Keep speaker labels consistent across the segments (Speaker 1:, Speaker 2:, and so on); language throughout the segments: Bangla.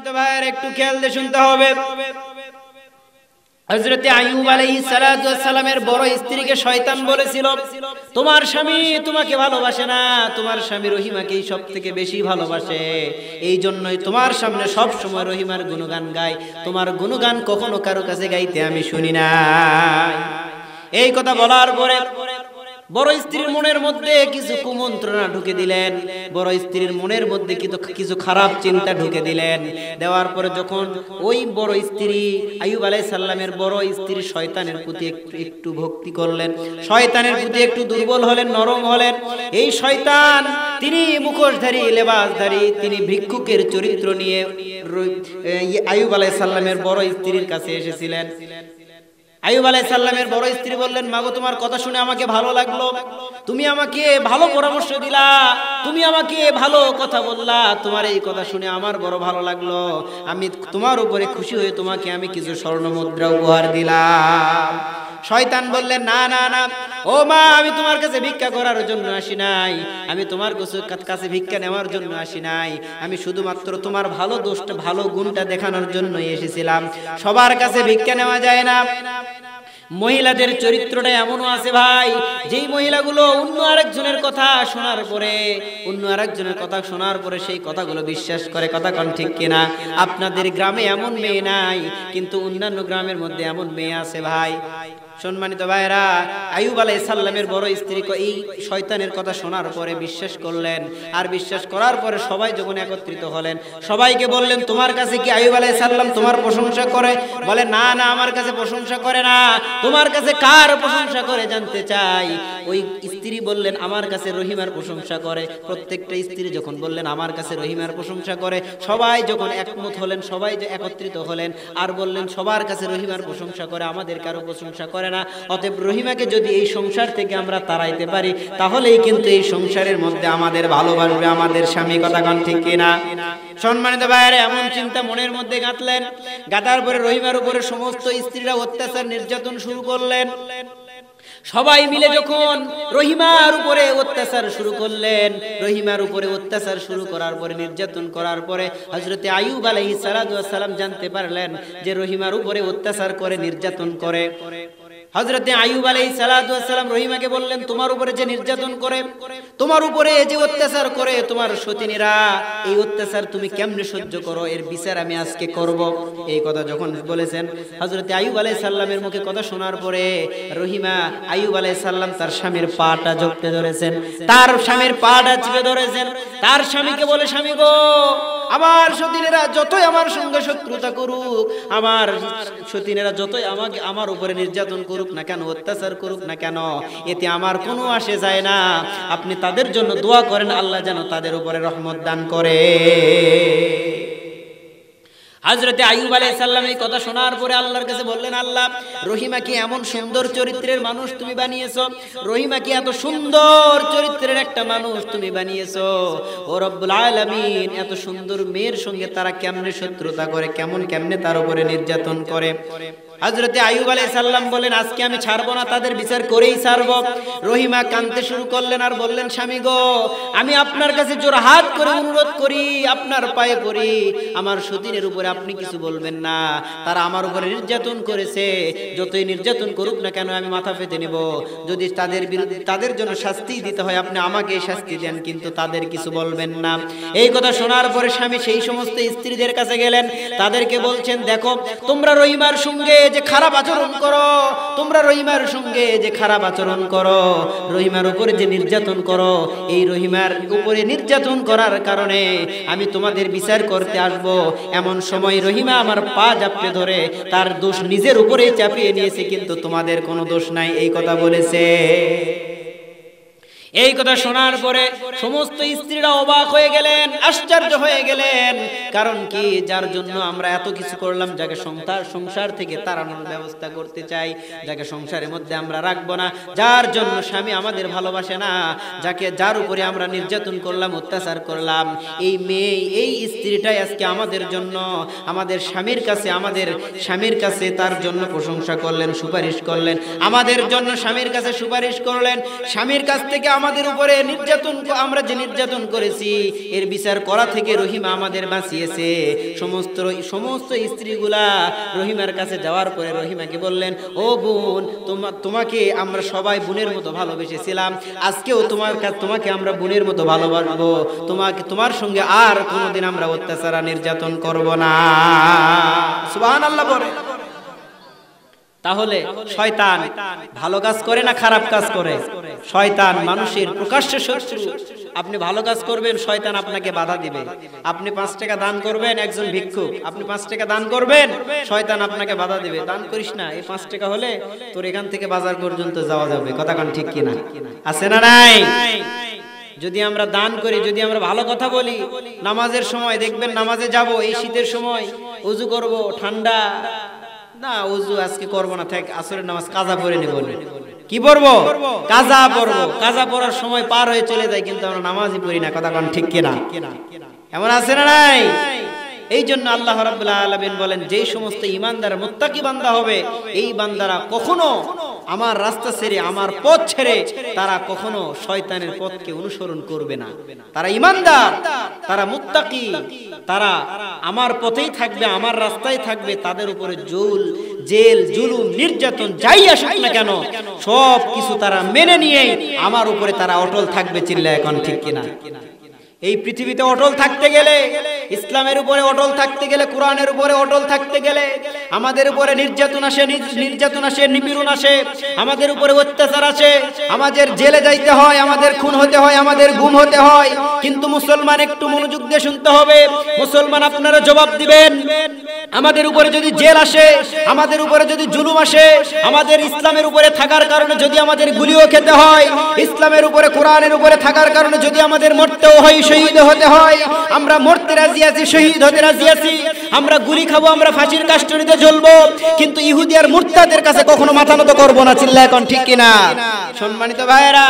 Speaker 1: সম্মানিত ভাইয়ের একটু খেয়াল দিয়ে শুনতে হবে। হযরত আইয়ুব আলাইহিস সালাতু ওয়াস সালামের বড় স্ত্রীকে শয়তান বলেছিল, তোমার স্বামী তোমাকে ভালোবাসে না, তোমার স্বামী রহিমাকেই সবথেকে বেশি ভালোবাসে, এই জন্যই তোমার সামনে সব সময় রহিমার গুণগান গায়, তোমার গুণগান কখনো কারো কাছে গাইতে আমি শুনি না। এই কথা বলার পরে বড় স্ত্রীর মনের মধ্যে কিছু কুমন্ত্রণা ঢুকে দিলেন, বড় স্ত্রীর মনের মধ্যে কিছু খারাপ চিন্তা ঢুকে দিলেন। দেওয়ার পরে যখন ওই বড় স্ত্রী আইয়ুব আলাইহিস সালামের বড় স্ত্রী শয়তানের প্রতি একটু ভক্তি করলেন, শয়তানের প্রতি একটু দুর্বল হলেন, নরম হলেন। এই শয়তান তিনি মুখোশধারী, লেবাসধারী, তিনি ভিক্ষুকের চরিত্র নিয়ে আইয়ুব আলাইহিস সালামের বড় স্ত্রীর কাছে এসেছিলেন। আইয়ুব আলাইহিস সালামের বড় স্ত্রী বললেন, মাগো তোমার কথা শুনে আমাকে ভালো লাগলো, তুমি আমাকে ভালো পরামর্শ দিলা, তুমি আমাকে ভালো কথা বললা, তোমার এই কথা শুনে আমার বড় ভালো লাগলো, আমি তোমার উপরে খুশি হয়ে তোমাকে আমি কিছু স্বর্ণ মুদ্রা উপহার দিলাম। শয়তান বললেন, না না না ও মা, আমি তোমার কাছে ভিক্ষা করার জন্য আসি নাই, আমি তোমার কাছে ভিক্ষা নেওয়ার জন্য আসি নাই, আমি শুধুমাত্র তোমার ভালো দোষটা, ভালো গুণটা দেখানোর জন্যই এসেছিলাম। সবার কাছে ভিক্ষা নেওয়া যায় না। মহিলাদের চরিত্রটা এমনও আছে ভাই, যেই মহিলাগুলো অন্য আরেকজনের কথা শোনার পরে সেই কথাগুলো বিশ্বাস করে। কথা কোন ঠিক কিনা? আপনাদের গ্রামে এমন মেয়ে নাই, কিন্তু অন্যান্য গ্রামের মধ্যে এমন মেয়ে আছে ভাই। সম্মানিত ভাইরা, আইয়ুব আলাইহিস সালামের বড় স্ত্রী এই শয়তানের কথা শোনার পরে বিশ্বাস করলেন, আর বিশ্বাস করার পরে সবাই যখন একত্রিত হলেন, সবাইকে বললেন, তোমার কাছে কি আইয়ুব আলাইহিস সালাম তোমার প্রশংসা করে? বলে, না না, আমার কাছে প্রশংসা করে না। তোমার কাছে কার প্রশংসা করে জানতে চাই? ওই স্ত্রী বললেন, আমার কাছে রহিমার প্রশংসা করে। প্রত্যেকটা স্ত্রী যখন বললেন আমার কাছে রহিমার প্রশংসা করে, সবাই যখন একমত হলেন, সবাই যে একত্রিত হলেন আর বললেন সবার কাছে রহিমার প্রশংসা করে, আমাদের কারো প্রশংসা করে না। অতএব রহিমাকে যদি এই সংসার থেকে আমরা তাড়াইতে পারি, তাহলেই কিন্তু এই সংসারের মধ্যে আমাদের ভালোবাসবে আমাদের স্বামী। কথা কোন ঠিক কিনা? সম্মানিত ভাইয়েরা, এমন চিন্তা মনের মধ্যে গাঁথলেন। গাঁথার পরে রহিমার উপরে সমস্ত স্ত্রীরা অত্যাচার নির্যাতন শুরু করলেন। সবাই মিলে যখন রহিমার উপরে অত্যাচার শুরু করলেন, রহিমার উপরে অত্যাচার শুরু করার পরে, নির্যাতন করার পরে হযরত আইয়ুব আলাইহিস সালাম জানতে পারলেন যে রহিমার উপরে অত্যাচার করে, নির্যাতন করে। হযরত আইয়ুব আলাইহিস সালাম রহিমাকে বললেন, তোমার উপরে যে নির্যাতন করে, তোমার উপরে যে অত্যাচার করে তোমার সতীনেরা, এই অত্যাচার তুমি কেমনে সহ্য করো, এর বিচার আমি আজকে করব। এই কথা যখন বলেছেন, হযরত আইয়ুব আলাইহিস সালামের মুখে কথা শোনার পরে রহিমা আইয়ুব আলাইহিস সালাম তার স্বামীর পাটা জপতে ধরেছেন, তার স্বামীর পাটা চেপে ধরেছেন। তার স্বামীকে বলে, স্বামী গো, আমার সতীনেরা যতই আমার সঙ্গে শত্রুতা করুক, আমার সতীনেরা যতই আমাকে আমার উপরে নির্যাতন করুক না কেন, অত্যাচার করুক না কেন, এতে আমার কোনো আসে যায় না। আপনি তাদের জন্য দোয়া করেন, আল্লাহ যেন তাদের উপরে রহমত দান করে। হযরত আইয়ুব আলাইহিস সালাম এই কথা শোনার পরে আল্লাহর কাছে বললেন, আল্লাহ, রহিমা কি এমন সুন্দর চরিত্রের মানুষ তুমি বানিয়েছো, রহিমা কি এত সুন্দর চরিত্রের একটা মানুষ তুমি বানিয়েছো, ও রব্বুল আলামিন, এত সুন্দর মেয়ের সঙ্গে তারা কেমনে শত্রুতা করে, কেমনে তার উপরে নির্যাতন করে। হযরত আইয়ুব আলাইহিস সালাম বলেন, আজকে আমি ছাড়বো না, তাদের বিচার করেই ছাড়বো। রহিমা কাঁদতে শুরু করলেন আর বললেন, স্বামী গো, আমি আপনার কাছে জোড়হাত করে অনুরোধ করি, আপনার পায়ে পড়ি, আমার সতীনের উপরে আপনি কিছু বলবেন না, তারা আমার উপরে নির্যাতন করেছে, যতই নির্যাতন করুক না কেন আমি মাথা পেতে নেব, যদি তাদের বিরুদ্ধে তাদের জন্য শাস্তি দিতে হয় আপনি আমাকে শাস্তি দেন, কিন্তু তাদের কিছু বলবেন না। এই কথা শোনার পরে স্বামী সেই সমস্ত স্ত্রীদের কাছে গেলেন, তাদেরকে বলছেন, দেখো, তোমরা রহিমার সঙ্গে যে খারাপ আচরণ করো, তোমরা রহিমার সঙ্গে যে খারাপ আচরণ করো, রহিমার উপরে যে নির্যাতন করো, এই রহিমার উপরে নির্যাতন করার কারণে আমি তোমাদের বিচার করতে আসব। এমন সময় রহিমা আমার পা জাপটে ধরে তার দোষ নিজের উপরেই চাপিয়ে নিয়েছে, কিন্তু তোমাদের কোনো দোষ নাই, এই কথা বলেছে। এই কথা শোনার পরে সমস্ত স্ত্রীরা অবাক হয়ে গেলেন, আশ্চর্য হয়ে গেলেন। কারণ কি, যার জন্য আমরা এত কিছু করলাম, যাকে সংসার থেকে তাড়ানোর ব্যবস্থা করতে চাই, যাকে সংসারের মধ্যে আমরা রাখবো না, যার জন্য স্বামী আমাদের ভালোবাসে না, যার উপরে আমরা নির্যাতন করলাম, অত্যাচার করলাম, এই মেয়ে, এই স্ত্রীটাই আজকে আমাদের জন্য আমাদের স্বামীর কাছে তার জন্য প্রশংসা করলেন, সুপারিশ করলেন, আমাদের জন্য স্বামীর কাছে সুপারিশ করলেন, স্বামীর কাছ থেকে আমাদের উপরে নির্যাতন, আমরা যে নির্যাতন করেছি এর বিচার করা থেকে রহিমা আমাদের বাঁচিয়েছে। সমস্ত স্ত্রীগুলা রহিমার কাছে যাওয়ার পরে রহিমাকে বললেন, ও বোন, তোমাকে আমরা সবাই বোনের মতো ভালোবেসেছিলাম, আজকেও তোমাকে আমরা বোনের মতো ভালোবাসবো, তোমার সঙ্গে আর কোনোদিন আমরা অত্যাচার নির্যাতন করব না। সুবহানাল্লাহ বলে। তাহলে শয়তান ভালো কাজ করে না খারাপ কাজ করে? শয়তান মানুষের প্রকাশ্য শত্রু। আপনি ভালো কাজ করবেন, শয়তান আপনাকে বাধা দিবে। আপনি 5 টাকা দান করবেন, একজন ভিক্ষুক, আপনি 5 টাকা দান করবেন, শয়তান আপনাকে বাধা দিবে, দান করিস না, এই 5 টাকা হলে তোর এখান থেকে বাজার পর্যন্ত যাওয়া যাবে। কথা কান ঠিক কিনা? আছে না নাই? যদি আমরা দান করি, যদি আমরা ভালো কথা বলি, নামাজের সময় দেখবেন, নামাজে যাব এই শীতের সময়, ওযু করব, ঠান্ডা না ওযু আজকে করব না, থাক আসরের নামাজ কাজা পড়ে নেব। কি পড়বো? কাজা পড়বো। কাজা পড়ার সময় পার হয়ে চলে যায়, কিন্তু আমরা নামাজই পড়ি না। কথা কোন ঠিক কিনা? এমন আছে না নাই? এই জন্য আল্লাহ রাব্বুল আলামিন বলেন, যেই সমস্ত ঈমানদার মুত্তাকি বান্দা হবে, এই বান্দারা কখনো আমার রাস্তা ছেড়ে, আমার পথ ছেড়ে তারা কখনো শয়তানের পথকে অনুসরণ করবে না। তারা ঈমানদার, তারা মুত্তাকি, তারা আমার পথেই থাকবে, আমার রাস্তায় থাকবে। তাদের উপরে জেল জুলুম নির্যাতন যাই আসুক না কেন, সব কিছু তারা মেনে নিয়ে আমার উপরে তারা অটল থাকবে। চিল্লায় এখন ঠিক কিনা? এই পৃথিবীতে অটল থাকতে গেলে, ইসলামের উপরে অটল থাকতে গেলে, কোরআনের উপরে অটল থাকতে গেলে আমাদের উপরে নির্যাতন আসে, নিপীড়ন আসে, আমাদের উপরে অত্যাচার আসে, আমাদের জেলে যাইতে হয়, আমাদের খুন হতে হয়, আমাদের গুম হতে হয়। কিন্তু মুসলমান একটু মনোযোগ দিয়ে শুনতে হবে। মুসলমান আপনারা জবাব দিবেন, আমাদের উপরে যদি জেল আসে, আমাদের উপরে যদি জুলুম আসে, আমাদের ইসলামের উপরে থাকার কারণে যদি আমাদের গুলিও খেতে হয়, ইসলামের উপরে কোরআনের উপরে থাকার কারণে যদি আমাদের মরতেও হয়, শহীদ হতে হয়, আমরা মরতে রাজি আছি, শহীদ হতে রাজি আছি, আমরা গুলি খাবো, আমরা ফাঁসির কাষ্ঠনিতে জ্বলবো, কিন্তু ইহুদি আর মুরতাদের কাছে কখনো মাথা নত করবো না। চিল্লায় এখন ঠিক কিনা? সম্মানিত ভাইয়েরা,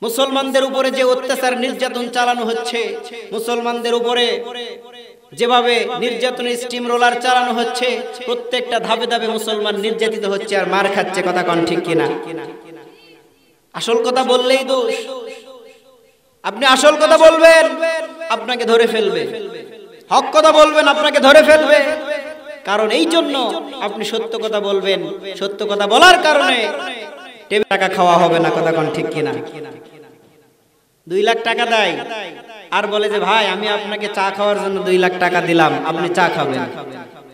Speaker 1: মুসলমানদের উপরে যে অত্যাচার নির্যাতন চালানো হচ্ছে, মুসলমানদের উপরে যেভাবে নির্যাতনের স্টিম রোলার চালানো হচ্ছে, প্রত্যেকটা ধাপে ধাপে মুসলমান নির্যাতিত হচ্ছে আর মার খাচ্ছে। কথা কোন ঠিক কিনা? আসল কথা বললেই দোষ। আপনি আসল কথা বলবেন, আপনাকে ধরে ফেলবে। হক কথা বলবেন, আপনাকে ধরে ফেলবে। কারণ এই জন্য আপনি সত্য কথা বলবেন, সত্য কথা বলার কারণে টাকা খাওয়া হবে না। কথা কোন ঠিক কিনা? 2 লাখ টাকা দেয় আর বলে যে ভাই আমি আপনাকে চা খাওয়ার জন্য 2 লাখ টাকা দিলাম, আপনি চা খাবেন।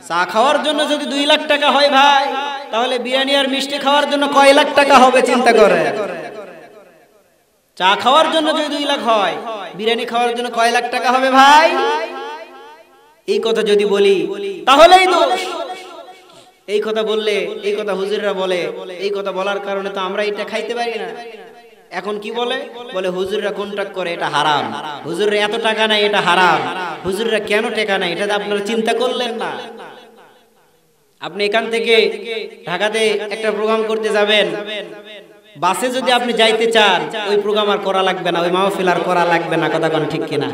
Speaker 1: চা খাওয়ার জন্য যদি 2 লাখ টাকা হয় ভাই, তাহলে বিরিয়ানি আর মিষ্টি খাওয়ার জন্য কয় লাখ টাকা হবে চিন্তা করে। চা খাওয়ার জন্য যদি 2 লাখ হয়, বিরিয়ানি খাওয়ার জন্য কয় লাখ টাকা হবে ভাই? এই কথা যদি বলি তাহলেই দোষ। এই কথা বললে, এই কথা হুজুররা বলে, এই কথা বলার কারণে তো আমরা এটা খাইতে পারি না। এখন কি বলে? হুজুররা কন্ট্রাক্ট করে, এটা হারাম। হুজুররা এত টাকা নাই, এটা হারাম। হুজুররা কেন টাকা নাই, এটা আপনারা চিন্তা করলেন না। আপনি এখান থেকে ঢাকাতে একটা প্রোগ্রাম করতে যাবেন, বাসে যদি আপনি যাইতে চান, ওই প্রোগ্রাম আর করা লাগবে না, ওই মাহফিল আর করা লাগবে না। কথা কোন ঠিক কিনা?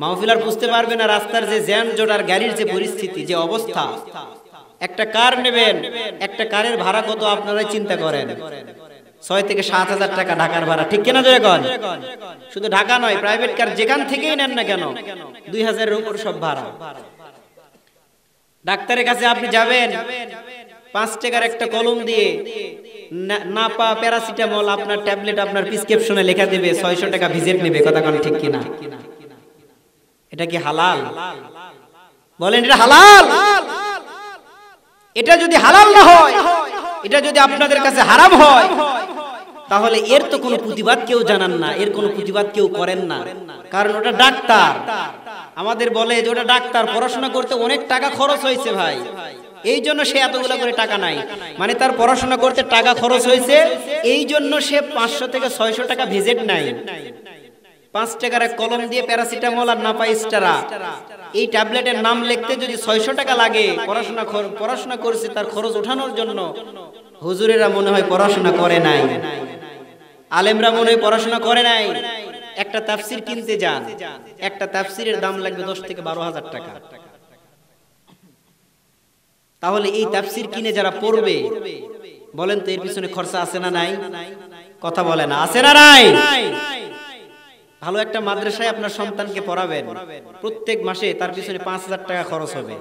Speaker 1: মাহফিল আর বুঝতে পারবে না। রাস্তার যে জ্যাম জট আর গাড়ির যে পরিস্থিতি, যে অবস্থা, একটা কার নেবেন, একটা কারের ভাড়া কত আপনারা চিন্তা করেন? 6 থেকে 7 হাজার টাকা ঢাকার ভাড়া, ঠিক কিনা জোরে কোন? শুধু ঢাকা নয়, প্রাইভেট কার যেখান থেকেই নেন না কেন 2000 এর উপর সব ভাড়া। ডাক্তারের কাছে আপনি যাবেন, 5 টাকার একটা কলম দিয়ে নাপা প্যারাসিটামল আপনার ট্যাবলেট আপনার প্রেসক্রিপশনে লেখা দেবে, 600 টাকা ভিজিট নেবে। কথা কোন ঠিক কিনা? এটা কি হালাল? বলেন এটা হালাল? এটা যদি হালাল না হয়, এটা যদি আপনাদের কাছে হারাম হয়, তাহলে এর তো কোনো প্রতিবাদ কেউ জানান না, এর কোনো প্রতিবাদ কেউ করেন না। কারণ ওটা ডাক্তার, আমাদের বলে যে ওটা ডাক্তার, পড়াশোনা করতে অনেক টাকা খরচ হয়েছে ভাই, এই জন্য সে এতগুলো করে টাকা নাই। মানে তার পড়াশোনা করতে টাকা খরচ হয়েছে, এই জন্য সে 500 থেকে 600 টাকা ভিজিট নাই। 5 টাকার এক কলম দিয়ে প্যারাসিটামল আর নাপাইস্টারা এই ট্যাবলেটের নাম লিখতে যদি 600 টাকা লাগে, পড়াশোনা করছে তার খরচ ওঠানোর জন্য, হুজুরেরা মনে হয় পড়াশোনা করে নাই, আলেমরা মনে হয় পড়াশোনা করে নাই। একটা তাফসির কিনতে যান, একটা তাফসিরের দাম লাগবে 10 থেকে 12 হাজার টাকা। তাহলে এই তাফসির কিনে যারা পড়বে, বলেন তো এর পিছনে খরচা আছে না নাই? কথা বলে না, আছে না নাই? ভালো একটা মাদ্রাসায় আপনার সন্তানকে পড়াবেন, প্রত্যেক মাসে তার পিছনে 5,000 টাকা খরচ হবে।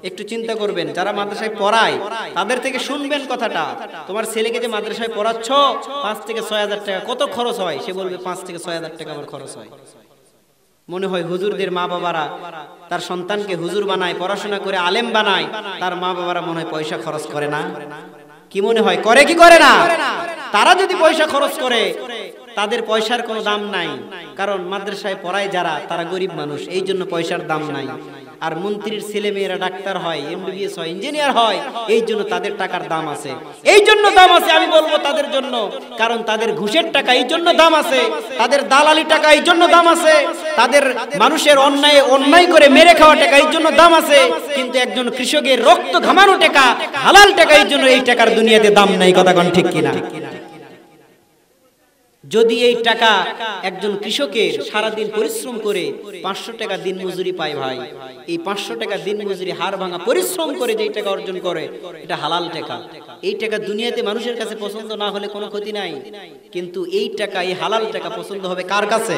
Speaker 1: একটু চিন্তা করবেন, যারা মাদ্রাসায় পড়ায় তাদের থেকে শুনবেন কথাটা, তোমার ছেলেকে যে মাদ্রাসায় পড়াচ্ছ 5 থেকে 6,000 টাকা কত খরচ হয়? সে বলবে 5 থেকে 6,000 টাকা আমার খরচ হয়। মনে হয় হুজুরদের মা বাবারা তার সন্তানকে হুজুর বানায়, পড়াশোনা করে আলেম বানায়, তার মা বাবারা মনে হয় পয়সা খরচ করে না? কি মনে হয়, করে কি করে না? তারা যদি পয়সা খরচ করে তাদের পয়সার কোনো দাম নাই, কারণ মাদ্রাসায় পড়ায় যারা তারা গরিব মানুষ, এই জন্য পয়সার দাম নাই। আর মন্ত্রীর ছেলে মেয়েরা ডাক্তার হয়, এমবিবিএস হয়, ইঞ্জিনিয়ার হয়, এই জন্য তাদের টাকার দাম আছে। এই জন্য দাম আছে আমি বলবো তাদের জন্য, কারণ তাদের ঘুষের টাকা এই জন্য দাম আছে, তাদের দালালি টাকা এই জন্য দাম আছে, তাদের মানুষের অন্যায় করে মেরে খাওয়া টাকা এই জন্য দাম আছে। কিন্তু একজন কৃষকের রক্ত ঘামানো টাকা, হালাল টাকা, এই জন্য এই টাকার দুনিয়াতে দাম নাই। কথা কোন ঠিক কিনা? যদি এই টাকা একজন কৃষকের সারাদিন পরিশ্রম করে 500 টাকা দিন মজুরি পায় ভাই, এই 500 টাকা দিন মজুরি হাড় ভাঙা পরিশ্রম করে যে টাকা অর্জন করে, এটা হালাল টাকা। এই টাকা দুনিয়াতে মানুষের কাছে পছন্দ না হলে কোনো ক্ষতি নাই, কিন্তু এই টাকা, এই হালাল টাকা পছন্দ হবে কার কাছে?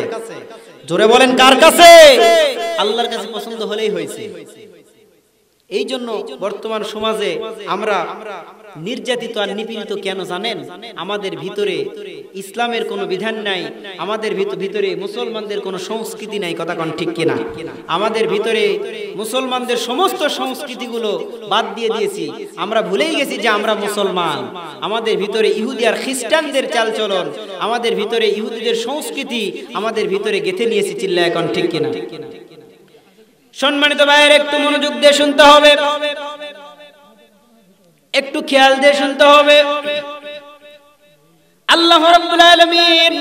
Speaker 1: জোরে বলেন, কার কাছে? আল্লাহর কাছে পছন্দ হলেই হয়েছে। এই জন্য বর্তমান সমাজে আমরা নির্যাতিত আর নিপীড়িত কেন জানেন? আমাদের ভিতরে ইসলামের কোনো বিধান নাই, আমাদের ভিতরে মুসলমানদের কোনো সংস্কৃতি নাই। কথা কোন ঠিক কিনা? আমাদের ভিতরে মুসলমানদের সমস্ত সংস্কৃতিগুলো বাদ দিয়ে দিয়েছি, আমরা ভুলেই গেছি যে আমরা মুসলমান। আমাদের ভিতরে ইহুদি আর খ্রিস্টানদের চালচলন, আমাদের ভিতরে ইহুদিদের সংস্কৃতি আমাদের ভিতরে গেঁথে নিয়েছি। চিল্লায় কোন ঠিক কিনা? সম্মানিত ভাইয়ের, একটু মনোযোগ দিয়ে শুনতে হবে, একটু খেয়াল দিয়ে শুনতে হবে। আল্লাহ রাব্বুল আলামিন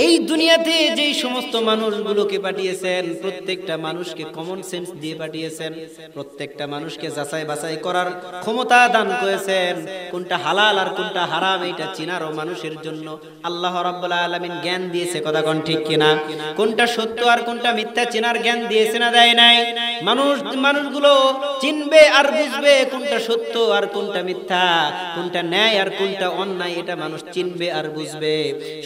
Speaker 1: এই দুনিয়াতে যেই সমস্ত মানুষগুলোকে পাঠিয়েছেন, প্রত্যেকটা মানুষকে কমন সেন্স দিয়ে পাঠিয়েছেন, প্রত্যেকটা মানুষকে যাচাই বাছাই করার ক্ষমতা দান করেছেন। কোনটা হালাল আর কোনটা হারাম এটা চিনারও মানুষের জন্য আল্লাহ রাব্বুল আলামিন জ্ঞান দিয়েছে। কথা কোন ঠিক কিনা? কোনটা সত্য আর কোনটা মিথ্যা চেনার জ্ঞান দিয়েছে না দেয় নাই? মানুষগুলো চিনবে আর বুঝবে কোনটা সত্য আর কোনটা মিথ্যা, কোনটা ন্যায় আর কোনটা অন্যায়, এটা মানুষ চিনবে আর বুঝবে।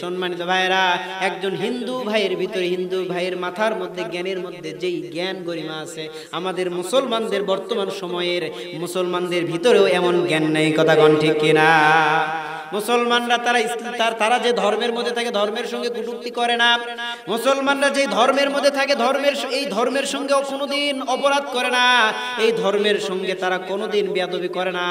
Speaker 1: সম্মানিত ভাইরা, একজন হিন্দু ভাইয়ের ভিতরে, হিন্দু ভাইয়ের মাথার মধ্যে, জ্ঞানের মধ্যে যেই জ্ঞান গরিমা আছে, আমাদের মুসলমানদের বর্তমান সময়ের মুসলমানদের ভিতরেও এমন জ্ঞান নেই। কথা কোন ঠিক কিনা? মুসলমানরা তারা যে ধর্মের মধ্যে থাকে ধর্মের সঙ্গে কটূক্তি করে না। মুসলমানরা যে ধর্মের মধ্যে থাকে এই ধর্মের সঙ্গে কোনোদিন অপরাধ করে না, এই ধর্মের সঙ্গে তারা কোনোদিন বেয়াদবি করে না।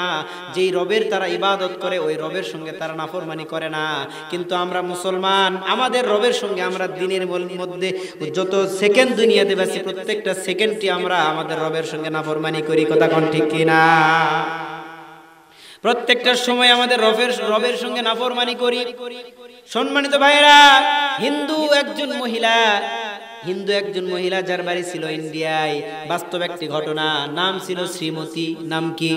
Speaker 1: যেই রবের তারা ইবাদত করে ওই রবের সঙ্গে তারা নাফরমানি করে না। কিন্তু আমরা মুসলমান, আমাদের রবের সঙ্গে আমরা দিনের মধ্যে যত সেকেন্ড দুনিয়াতে বাঁচি, প্রত্যেকটা সেকেন্ডটি আমরা আমাদের রবের সঙ্গে নাফরমানি করি। কথা কোন ঠিক কিনা? প্রত্যেকটা সময় আমাদের রবের সঙ্গে নাফরমানি করি। সম্মানিত ভাইরা, হিন্দু একজন মহিলা যার বাড়ি ছিল ইন্ডিয়ায়, বাস্তব একটি ঘটনা, নাম ছিল শ্রীমতী। নাম কি?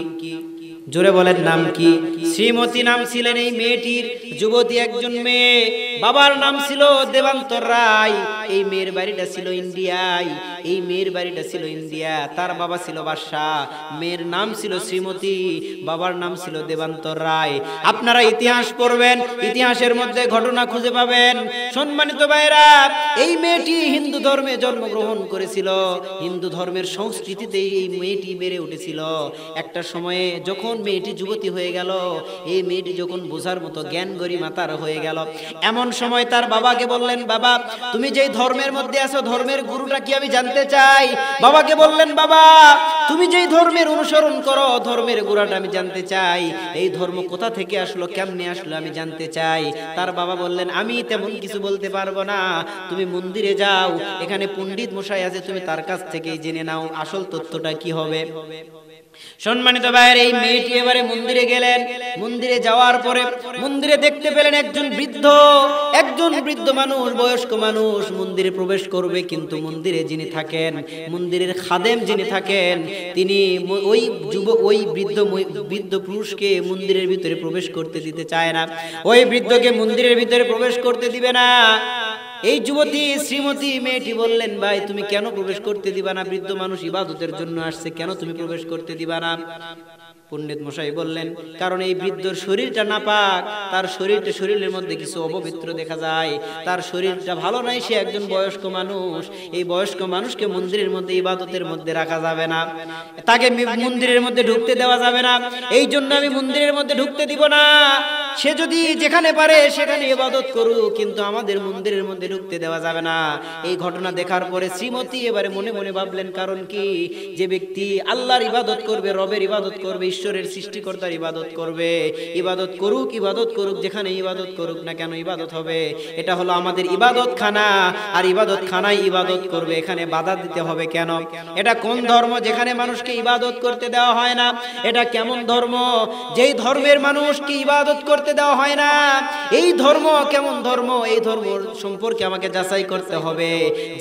Speaker 1: জোরে বলেন, নাম কি? শ্রীমতী নাম ছিলেন এই মেয়েটির। যুবতী একজন মেয়ে, বাবার নাম ছিল দেবান্তর রায়। এই মেয়ের বাড়িটা ছিল ইন্ডিয়ায়, এই মেয়ের বাড়িটা ছিল ইন্ডিয়া। তার বাবা ছিল বাদশাহ, মেয়ের নাম ছিল শ্রীমতী, বাবার নাম ছিল দেবান্তর রায়। আপনারা ইতিহাস পড়বেন, ইতিহাসের মধ্যে ঘটনা খুঁজে পাবেন। সম্মানিত ভাইরা, এই মেয়েটি হিন্দু ধর্মে জন্মগ্রহণ করেছিল, হিন্দু ধর্মের সংস্কৃতিতে এই মেয়েটি বেড়ে উঠেছিল। একটা সময়ে যখন মেয়েটি যুবতী হয়ে গেল, এই মেয়েটি যখন বোঝার মতো জ্ঞান গরিমা তার হয়ে গেল, এমন সময় তার বাবাকে বললেন, বাবা তুমি যেই ধর্মের মধ্যে আছো ধর্মের গুরুটা কি আমি জানতে চাই। বাবাকে বললেন, বাবা তুমি যেই ধর্মের অনুসরণ করো ধর্মের গুরুটা আমি জানতে চাই, এই ধর্ম কোথা থেকে আসলো, কেমনে আসলো আমি জানতে চাই। তার বাবা বললেন, আমি তেমন কিছু বলতে পারবো না, তুমি মন্দিরে যাও, এখানে পণ্ডিত মশাই আছে, তুমি তার কাছ থেকেই জেনে নাও আসল তথ্যটা কি হবে। সম্মানিত ভাইয়ের, এই মেয়েটি এবারে মন্দিরে গেলেন। মন্দিরে যাওয়ার পরে মন্দিরে দেখতে পেলেন একজন বৃদ্ধ মানুষ, বয়স্ক মানুষ মন্দিরে প্রবেশ করবে, কিন্তু মন্দিরে যিনি থাকেন, মন্দিরের খাদেম যিনি থাকেন, তিনি ওই বৃদ্ধ পুরুষকে মন্দিরের ভিতরে প্রবেশ করতে দিতে চায় না। ওই বৃদ্ধকে মন্দিরের ভিতরে প্রবেশ করতে দিবে না। এই যুবতী শ্রীমতী মেয়েটি বললেন, ভাই তুমি কেন প্রবেশ করতে দিবা না? বৃদ্ধ মানুষ ইবাদতের জন্য আসছে, কেন তুমি প্রবেশ করতে দিবা না? পণ্ডিত মশাই বললেন, কারণ এই বৃদ্ধর শরীরটা নাপাক, তার শরীরের মধ্যে কিছু অপবিত্র দেখা যায়, তার শরীরটা ভালো নাই, সে একজন বয়স্ক মানুষ, এই বয়স্ক মানুষকে মন্দিরের মধ্যে ইবাদতের মধ্যে রাখা যাবে না, তাকে মন্দিরের মধ্যে ঢুকতে দেওয়া যাবে না, এই জন্য আমি মন্দিরের মধ্যে ঢুকতে দিব না। সে যদি যেখানে পারে সেখানে ইবাদত করুক, কিন্তু আমাদের মন্দিরের মধ্যে ঢুকতে দেওয়া যাবে না। এই ঘটনা দেখার পরে শ্রীমতী এবারে মনে মনে ভাবলেন, কারণ কি, যে ব্যক্তি আল্লাহর ইবাদত করবে, রবের ইবাদত করবে, ঈশ্বরের সৃষ্টিকর্তার ইবাদত করবে, ইবাদত করুক, যেখানে ইবাদত করুক না কেন ইবাদত হবে। এটা হলো আমাদের ইবাদত খানা, আর ইবাদত খানায় ইবাদত করবে, এখানে বাধা দিতে হবে কেন? এটা কোন ধর্ম যেখানে মানুষকে ইবাদত করতে দেওয়া হয় না? এটা কেমন ধর্ম যেই ধর্মের মানুষকে ইবাদত করতে দেওয়া হয় না? এই ধর্ম কেমন ধর্ম? এই ধর্ম সম্পর্কে আমাকে যাচাই করতে হবে।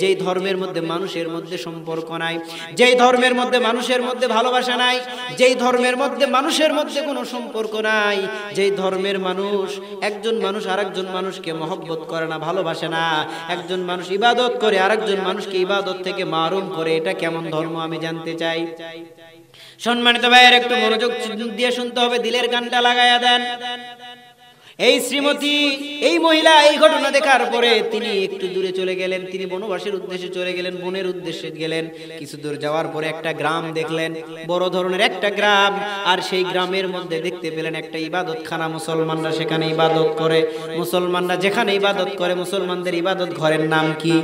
Speaker 1: যেই ধর্মের মধ্যে মানুষের মধ্যে সম্পর্ক নাই, যেই ধর্মের মধ্যে মানুষের মধ্যে ভালোবাসা নাই, যেই ধর্মের মধ্যে মানুষের মধ্যে কোনো সম্পর্ক নাই, যেই ধর্মের মানুষ একজন মানুষ আরেকজন মানুষকে মহব্বত করে না, ভালোবাসে না, একজন মানুষ ইবাদত করে আরেকজন মানুষকে ইবাদত থেকে মারুম করে, এটা কেমন ধর্ম আমি জানতে চাই। সম্মানিত ভাইয়ের একটু মনোযোগ দিয়ে শুনতে হবে, দিলের গানটা লাগায়া দেন। এই শ্রীমতী, এই মহিলা এই ঘটনা দেখার পরে তিনি একটু দূরে চলে গেলেন, তিনি বনবাসের উদ্দেশ্যে চলে গেলেন, বনের উদ্দেশ্যে গেলেন। কিছু দূর যাওয়ার পরে একটা গ্রাম দেখলেন, বড় ধরনের একটা গ্রাম, আর সেই গ্রামের মধ্যে দেখতে পেলেন একটা ইবাদতখানা, মুসলমানরা সেখানে ইবাদত করে। মুসলমানরা যেখানে ইবাদত করে, মুসলমানদের ইবাদত ঘরের নাম কি?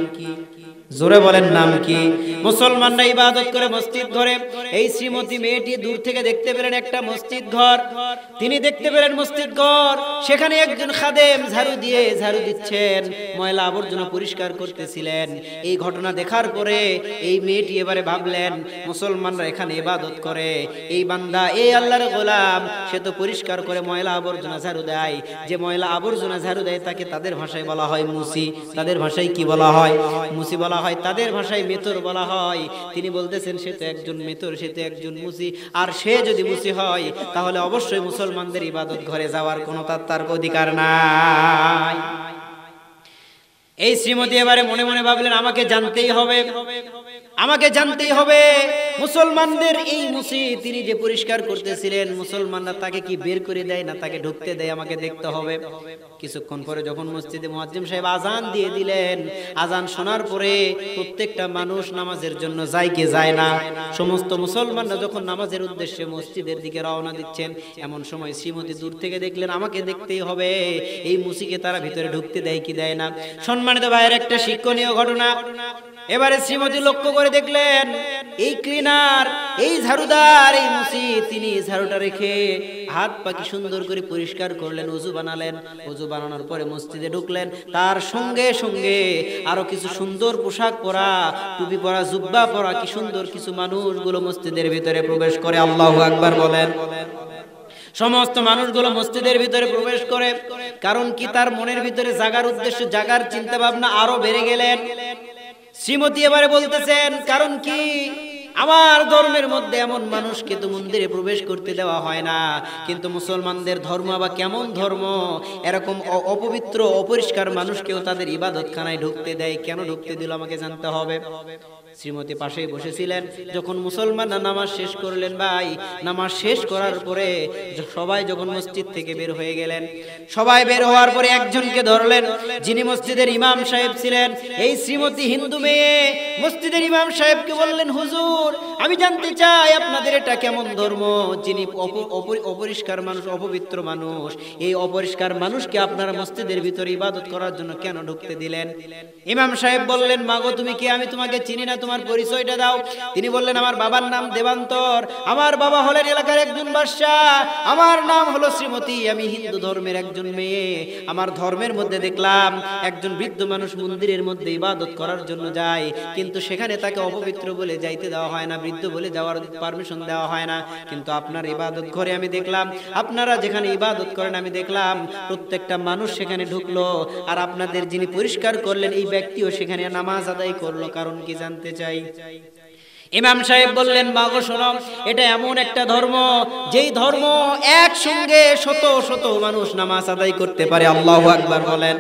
Speaker 1: জোরে বলেন, নাম কি? মুসলমানরা ইবাদত করে মসজিদ ঘরে। এই শ্রীমতী মেয়েটি দূর থেকে দেখতে পেলেন একটা মসজিদ ঘর, তিনি দেখতে পেলেন মসজিদ ঘর, সেখানে একজন খাদেম ঝাড়ু দিচ্ছেন, ময়লা আবর্জনা পরিষ্কার করতেছিলেন। এই ঘটনা দেখার পরে এই মেয়েটি এবারে ভাবলেন, মুসলমানরা এখানে ইবাদত করে, এই বান্দা, এই আল্লাহর গোলাম, সে তো পরিষ্কার করে ময়লা আবর্জনা ঝাড়ু দেয়, যে ময়লা আবর্জনা ঝাড়ু দেয় তাকে তাদের ভাষায় বলা হয় মুসি। তাদের ভাষায় কি বলা হয়? মুসি বলা হয়, তাদের ভাষায় মেতর বলা হয়। তিনি বলতেছেন, সে তো একজন মেতর, সে তো একজন মুসি, আর সে যদি মুসি হয় তাহলে অবশ্যই মুসলমানদের ইবাদত ঘরে যাওয়ার কোনো তার অধিকার নাই। এই শ্রীমতী এবারে মনে মনে ভাবলেন, আমাকে জানতেই হবে, আমাকে জানতেই হবে মুসলমানদের এই মুসি তিনি যে পরিষ্কার করতেছিলেন, মুসলমানরা তাকে কি বের করে দেয় না তাকে ঢুকতে দেয়, আমাকে দেখতে হবে। কিছুক্ষণ পরে যখন মসজিদে মুয়াজ্জিম সাহেব আজান দিয়ে দিলেন, আজান শোনার পরে প্রত্যেকটা মানুষ নামাজের জন্য যায় কি যায় না? সমস্ত মুসলমানরা যখন নামাজের উদ্দেশ্যে মসজিদের দিকে রওনা দিচ্ছেন, এমন সময় শ্রীমতী দূর থেকে দেখলেন, আমাকে দেখতেই হবে এই মুসিকে তারা ভিতরে ঢুকতে দেয় কি দেয় না। সম্মানিত ভাইয়ের একটা শিক্ষণীয় ঘটনা, এবারে শ্রীমতী লক্ষ্য করে দেখলেন, এই ক্লিনার, এই ঝাড়ুদার, এই মুসি, তিনি ঝাড়ুটা রেখে হাত পাকি সুন্দর করে পরিষ্কার করলেন, ওযু বানালেন। ওযু বানানোর পরে মসজিদে ঢুকলেন, তার সঙ্গে সঙ্গে আরো কিছু সুন্দর পোশাক পরা, টুপি পরা, জুব্বা পরা কি সুন্দর কিছু মানুষগুলো মসজিদের ভিতরে প্রবেশ করে। আল্লাহু আকবার বলেন। সমস্ত মানুষগুলো মসজিদের ভিতরে প্রবেশ করে, কারণ কি, তার মনের ভিতরে জাগার উদ্দেশ্য, জাগার চিন্তা ভাবনা আরো বেড়ে গেলেন। শ্রীমতী এবারে বলতেছেন, কারণ কি, আমার ধর্মের মধ্যে এমন মানুষকে তো মন্দিরে প্রবেশ করতে দেওয়া হয় না, কিন্তু মুসলমানদের ধর্ম বা কেমন ধর্ম, এরকম অপবিত্র অপরিষ্কার মানুষকেও তাদের ইবাদতখানায় ঢুকতে দেয়, কেন ঢুকতে দিল আমাকে জানতে হবে। শ্রীমতী পাশেই বসেছিলেন। যখন মুসলমানরা নামাজ শেষ করলেন, ভাই, নামাজ শেষ করার পরে সবাই যখন মসজিদ থেকে বের হয়ে গেলেন, সবাই বের হওয়ার পরে একজনকে ধরলেন, যিনি মসজিদের ইমাম সাহেব ছিলেন। এই শ্রীমতী হিন্দু মেয়ে মসজিদের ইমাম সাহেবকে বললেন, হুজুর, আমি জানতে চাই আপনাদের এটা কেমন ধর্ম, যিনি অপরিষ্কার মানুষ, অপবিত্র মানুষ, এই অপরিষ্কার মানুষকে আপনারা মসজিদের ভিতরে ইবাদত করার জন্য কেন ঢুকতে দিলেন? ইমাম সাহেব বললেন, মাগো তুমি কে? আমি তোমাকে চিনি না, তোমার পরিচয়টা দাও। তিনি বললেন, আমার বাবার নাম দেবান্তর, আমার বাবা হলেন এলাকার একজন বাদশা, আমার নাম হলো শ্রীমতী, আমি হিন্দু ধর্মের একজন মেয়ে। আমার ধর্মের মধ্যে দেখলাম একজন বৃদ্ধ মানুষ মন্দিরের মধ্যে ইবাদত করার জন্য যায়, কিন্তু সেখানে তাকে অপবিত্র বলে যাইতে দেওয়া হয় না, বৃদ্ধ বলে যাওয়ার পারমিশন দেওয়া হয় না। কিন্তু আপনার ইবাদত ঘরে আমি দেখলাম, আপনারা যেখানে ইবাদত করেন আমি দেখলাম প্রত্যেকটা মানুষ সেখানে ঢুকলো, আর আপনাদের যিনি পরিষ্কার করলেন এই ব্যক্তিও সেখানে নামাজ আদায় করলো। কারণ কি জানতে চাই? ইমাম সাহেব বললেন, মা গো শোনো, এটা এমন একটা ধর্ম যেই ধর্ম একসঙ্গে শত শত মানুষ নামাজ আদায় করতে পারে। আল্লাহু আকবার বলেন।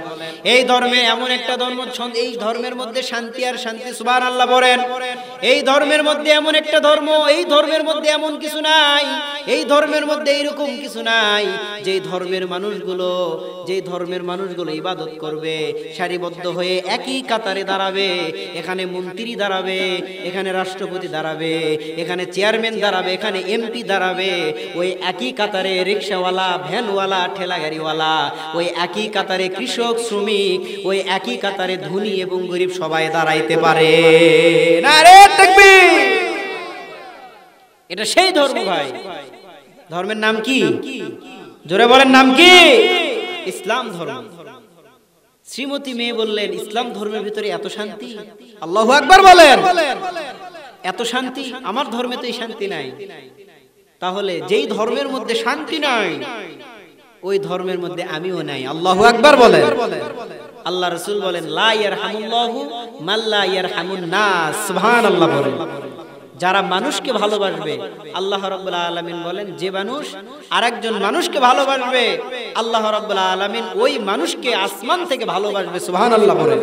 Speaker 1: এই ধর্মে এমন একটা ধর্ম, এই ধর্মের মধ্যে শান্তি আর শান্তি, সুবহানাল্লাহ বলেন। এই ধর্মের মধ্যে এমন একটা ধর্ম, এই ধর্মের মধ্যে এমন কিছু নাই, এই ধর্মের মধ্যে এইরকম কিছু নাই যেই ধর্মের মানুষগুলো ইবাদত করবে, সারিবদ্ধ হয়ে একই কাতারে দাঁড়াবে। এখানে মন্ত্রী দাঁড়াবে, এখানে রাষ্ট্রপতি দাঁড়াবে, এখানে চেয়ারম্যান দাঁড়াবে, এখানে এমপি দাঁড়াবে। ওই একই কাতারে রিকশাওয়ালা, ভ্যানওয়ালা, ঠেলাগাড়িওয়ালা, ওই একই কাতারে কৃষক, শ্রমিক, ওই একই কাতারে ধনী এবং গরিব সবাই দাঁড়াইতে পারে। নারে তাকবীর! এটা সেই ধর্ম ভাই। ধর্মের নাম কি? জোরে বলেন, নাম কি? ইসলাম ধর্ম। শ্রীমতী মেয়ে বললেন, ইসলাম ধর্মের ভিতরে এত শান্তি! আল্লাহু আকবার বলেন। এত শান্তি, আমার ধর্মে তো এই শান্তি নাই। তাহলে যেই ধর্মের মধ্যে শান্তি নাই, ওই ধর্মের মধ্যে আমিও নাই। আল্লাহু আকবার বলেন। আল্লাহ রাসূল বলেন, লা ইয়ারহামুল্লাহু মান লা ইয়ারহামুন নাস। সুবহানাল্লাহ বলেন। যারা মানুষকে ভালোবাসবে, আল্লাহ রাব্বুল আলামিন বলেন, যে মানুষ আরেকজন মানুষকে ভালোবাসবে, আল্লাহ রাব্বুল আলামিন ওই মানুষকে আসমান থেকে ভালোবাসবে। সুবহানাল্লাহ বলেন।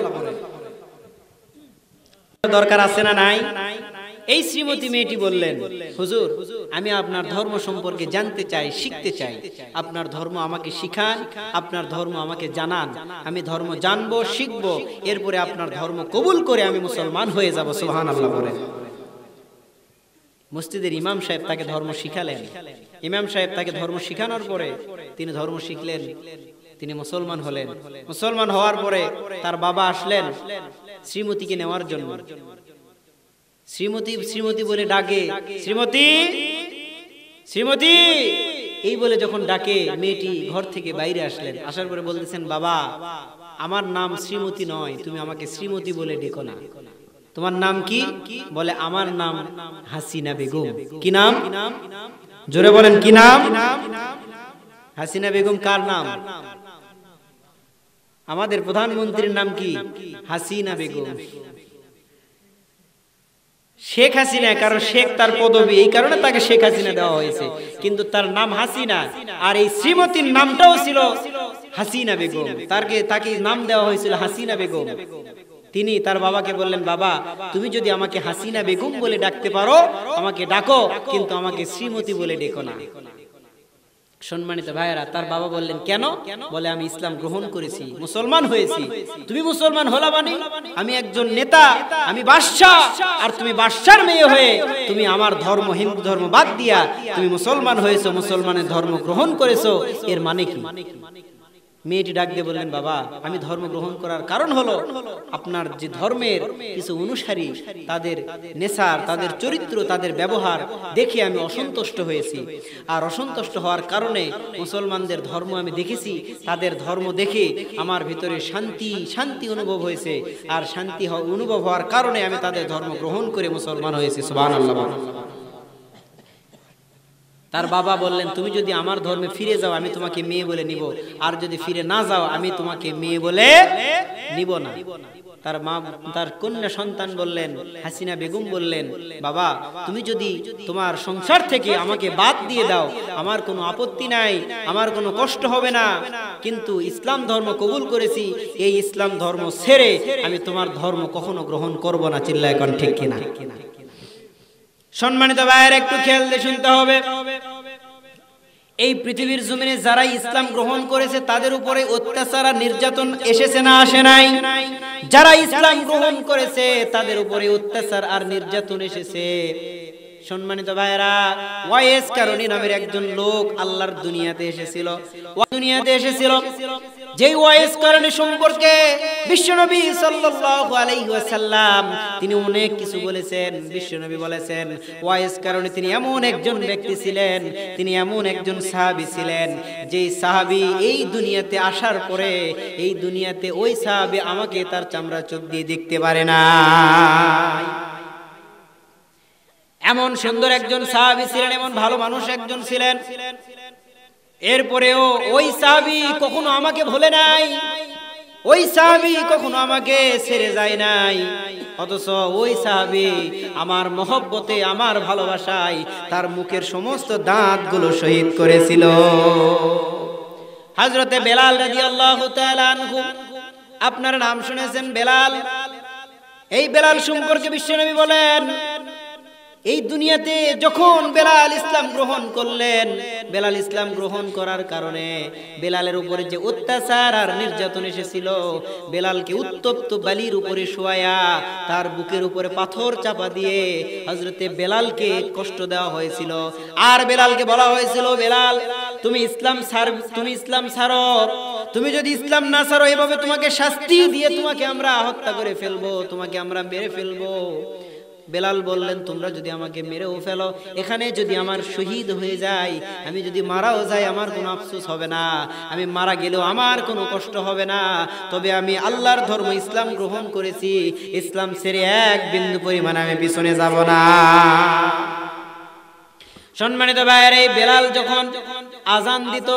Speaker 1: দরকার আছে না নাই? এই শ্রীমতী মেয়েটি বললেন, হুজুর, আমি আপনার ধর্ম সম্পর্কে জানতে চাই, শিখতে চাই। আপনার ধর্ম আমাকে শিখান, আপনার ধর্ম আমাকে জানান। আমি ধর্ম জানবো, শিখবো, এরপরে আপনার ধর্ম কবুল করে আমি মুসলমান হয়ে যাব। সুবহানাল্লাহ বলেন। মসজিদের ইমাম সাহেব তাকে ধর্ম শিখালেন। ইমাম সাহেব তাকে ধর্ম শিখানোর পরে তিনি ধর্ম শিখলেন, তিনি মুসলমান হলেন। মুসলমান হওয়ার পরে তার বাবা আসলেন শ্রীমতীকে নেওয়ার জন্য। শ্রীমতী শ্রীমতী বলে ডাকে, শ্রীমতী, শ্রীমতী এই বলে যখন ডাকে, মেয়েটি ঘর থেকে বাইরে আসলেন। আসার পরে বলতেছেন, বাবা, আমার নাম শ্রীমতী নয়, তুমি আমাকে শ্রীমতী বলে ডেকো না। তোমার নাম কি? বলে, আমার নাম হাসিনা বেগম। কি নাম? জোরে বলেন, কি নাম? হাসিনা বেগম কার নাম? আমাদের প্রধানমন্ত্রীর নাম কি? হাসিনা বেগম। শেখ হাসিনা, কারণ শেখ তার পদবী, এই কারণে তাকে শেখ হাসিনা দেওয়া হয়েছে, কিন্তু তার নাম হাসিনা। আর এই শ্রীমতীর নামটাও ছিল হাসিনা বেগম, তাকে নাম দেওয়া হয়েছিল হাসিনা বেগম। তিনি তার বাবাকে বললেন, বাবা, তুমি যদি আমাকে হাসিনা বেগম বলে ডাকতে পারো আমাকে ডাকো, কিন্তু আমাকে শ্রীমতী বলে ডেকো না। সম্মানিত ভাইয়েরা, তার বাবা বললেন, কেন? বলে, আমি ইসলাম গ্রহণ করেছি, মুসলমান হয়েছি। তুমি মুসলমান হলা মানে? আমি একজন নেতা, আমি বাদশাহ, আর তুমি বাদশার মেয়ে হয়ে তুমি আমার ধর্ম, হিন্দু ধর্ম বাদ দিয়া তুমি মুসলমান হয়েছো, মুসলমানের ধর্ম গ্রহণ করেছো, এর মানে কি? মেয়েটি ডাক দিয়ে বললেন, বাবা, আমি ধর্ম গ্রহণ করার কারণ হলো আপনার যে ধর্মের কিছু অনুসারী, তাদের নেশার, তাদের চরিত্র, তাদের ব্যবহার দেখে আমি অসন্তুষ্ট হয়েছি। আর অসন্তুষ্ট হওয়ার কারণে মুসলমানদের ধর্ম আমি দেখেছি, তাদের ধর্ম দেখে আমার ভিতরে শান্তি অনুভব হয়েছে। আর শান্তি অনুভব হওয়ার কারণে আমি তাদের ধর্ম গ্রহণ করে মুসলমান হয়েছি। সুবহানাল্লাহ। তার বাবা বললেন, তুমি যদি আমার ধর্মে ফিরে যাও আমি তোমাকে মেয়ে বলে নিব, আর যদি ফিরে না যাও আমি তোমাকে মেয়ে বলে নিব না। তার মা, তার কন্যা সন্তান বললেন, হাসিনা বেগম বললেন, বাবা, তুমি যদি তোমার সংসার থেকে আমাকে বাদ দিয়ে দাও আমার কোনো আপত্তি নাই, আমার কোনো কষ্ট হবে না, কিন্তু ইসলাম ধর্ম কবুল করেছি, এই ইসলাম ধর্ম ছেড়ে আমি তোমার ধর্ম কখনো গ্রহণ করব না। চিল্লায় কোন ঠিক কিনা? সম্মানিত ভাইয়ের, একটু খেয়াল দিয়ে শুনতে হবে। এই পৃথিবীর জমিনে যারা ইসলাম গ্রহণ করেছে তাদের উপরে অত্যাচার আর নির্যাতন এসেছে না আসে নাই? যারা ইসলাম গ্রহণ করেছে তাদের উপরে অত্যাচার আর নির্যাতন এসেছে। সম্মানিত ভাইরা, ওয়াইস কারণী নামের একজন লোক আল্লাহর দুনিয়াতে এসেছিল। যেই ওয়াইস কারণী সম্পর্কে বিশ্বনবী সাল্লাল্লাহু আলাইহি ওয়াসাল্লাম তিনি অনেক কিছু বলেছেন। বিশ্বনবী বলেছেন, ওয়াইস কারণী তিনি এমন একজন ব্যক্তি ছিলেন, তিনি এমন একজন সাহাবী ছিলেন, যেই সাহাবী এই দুনিয়াতে আসার পরে এই দুনিয়াতে ওই সাহাবী আমাকে তার চামড়া চোখ দিয়ে দেখতে পারে না। এমন সুন্দর একজন সাহাবী ছিলেন, এমন ভালো মানুষ একজন ছিলেন। এরপরেও ওই সাহাবী কখনো আমাকে ভুলে নাই। ওই সাহাবী কখনো আমাকে ছেড়ে যায় নাই, অথচ ওই সাহাবী আমার মহব্বতে, আমার ভালোবাসায় তার মুখের সমস্ত দাঁতগুলো শহীদ করেছিল। হযরতে বেলাল রাদিয়াল্লাহু তাআলা আনহু, আপনারা নাম শুনেছেন বেলাল। এই বেলাল সম্পর্কে বিশ্বনবী বলেন, এই দুনিয়াতে যখন বেলাল ইসলাম গ্রহণ করলেন, বেলাল ইসলাম গ্রহণ করার কারণে বেলালের উপরে যে অত্যাচার আর নির্যাতন এসেছিল, বেলালকে উত্তপ্ত বালির উপরে শোয়ায়া তার বুকের উপরে পাথর চাপা দিয়ে হযরতে বেলালকে কষ্ট দেওয়া হয়েছিল। আর বেলালকে বলা হয়েছিল, বেলাল তুমি ইসলাম ছাড়ো, তুমি যদি ইসলাম না ছাড়ো এভাবে তোমাকে শাস্তি দিয়ে তোমাকে আমরা হত্যা করে ফেলবো, তোমাকে আমরা মেরে ফেলবো। বেলাল বললেন, তোমরা যদি আমাকে মেরেও ফেলো, এখানে যদি আমার শহীদ হয়ে যায়, আমি যদি মারাও যাই, আমার কোনো আফসোস হবে না, আমি মারা গেলেও আমার কোনো কষ্ট হবে না, তবে আমি আল্লাহর ধর্ম ইসলাম গ্রহণ করেছি, ইসলাম ছেড়ে এক বিন্দু পরিমাণ আমি পিছনে যাব না। সম্মানিত ভাইয়েরা, এই বেলাল যখন আজান দিত,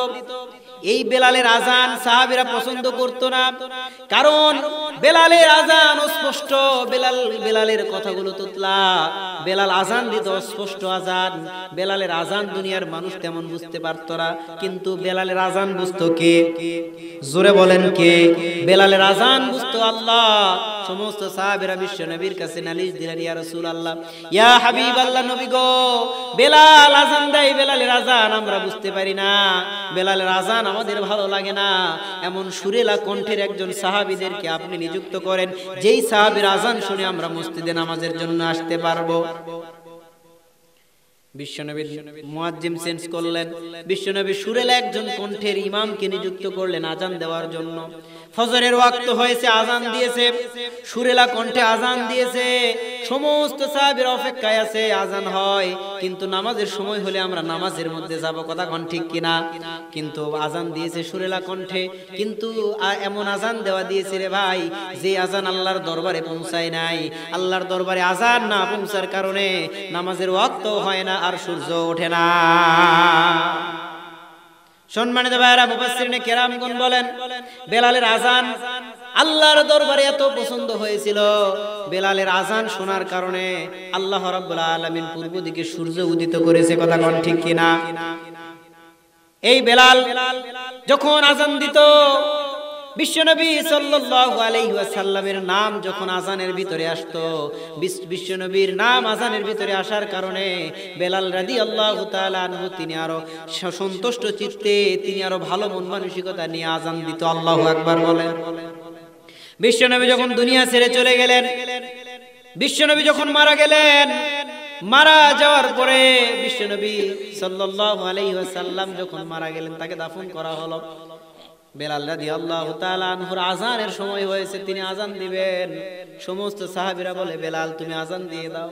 Speaker 1: এই বেলালের আজান সাহাবীরা পছন্দ করতো না, কারণ বেলালের আজান অস্পষ্ট, বেলালের কথাগুলো তুতলা, বেলাল আজান দিত অস্পষ্ট আজান। বেলালের আজান দুনিয়ার মানুষ তেমন বুঝতে পারতো না, কিন্তু বেলালের আজান বুঝতো কে? জোরে বলেন কে? বেলালের আজান বুঝতো আল্লাহ। সমস্ত সাহাবীরা বিশ্ব নবীর কাছে নালিশ দিলেন, ইয়া রাসূলুল্লাহ, ইয়া হাবিবাল্লাহ, নবী গো, বেলাল আজান দেয়, বেলালের আজান আমরা বুঝতে পারি না, বেলালের আজান আমাদের ভালো লাগে না, এমন সুরেলা কণ্ঠের একজন সাহাবীদেরকে আপনি নিযুক্ত করেন, যেই সাহাবীর আজান শুনে আমরা মসজিদে নামাজের জন্য আসতে পারবো। বিশ্বনবী মুয়াজ্জিম চেঞ্জ করলেন, বিশ্বনবী সুরেলা একজন কণ্ঠের ইমামকে নিযুক্ত করলেন আজান দেওয়ার জন্য। ফজরের ওয়াক্ত হয়েছে, আজান দিয়েছে, সুরেলা কণ্ঠে আজান দিয়েছে, সমস্ত সাহাবীরা অপেক্ষায় আছে আজান হয়, কিন্তু নামাজের সময় হলে আমরা নামাজের মধ্যে যাব, কথা কোন ঠিক কিনা? কিন্তু আজান দিয়েছে সুরেলা কণ্ঠে, কিন্তু এমন আজান দেওয়া দিয়েছে রে ভাই, যে আজান আল্লাহর দরবারে পৌঁছায় নাই। আল্লাহর দরবারে আজান না পৌঁছার কারণে নামাজের ওয়াক্ত হয় না, আর সূর্য ওঠে না। সম্মানিত ভাইরা, মুফাসসিরিনে কেরামগণ বলেন, বেলালের আজান আল্লাহর দরবারে এত পছন্দ হয়েছিল, বেলালের আজান শোনার কারণে আল্লাহ রাব্বুল আলামিন পূর্ব দিকে সূর্য উদিত করেছে, কথা কোন ঠিক কিনা? এই বেলাল যখন আজান দিত, বিশ্বনবী সাল্লাল্লাহু আলাইহি ওয়াসাল্লামের নাম যখন আজানের ভিতরে আসতো, বিশ্বনবীর নাম আজানের ভিতরে আসার কারণে বেলাল রাদিয়াল্লাহু তাআলা আনহু তিনি আরো সন্তুষ্ট চিত্তে, তিনি আরো ভালো মন মানসিকতা নিয়ে আজান দিত। আল্লাহু আকবার বলেন। বিশ্বনবী যখন দুনিয়া ছেড়ে চলে গেলেন, বিশ্বনবী যখন মারা গেলেন, মারা যাওয়ার পরে বিশ্বনবী সাল্লাল্লাহু আলাইহি ওয়াসাল্লাম যখন মারা গেলেন, তাকে দাফন করা হলো। বেলাল রাদিয়াল্লাহু তাআলা আনহুর আজানের সময় হয়েছে, তিনি আজান দিবেন। সমস্ত সাহাবীরা বলে, বেলাল তুমি আজান দিয়ে দাও।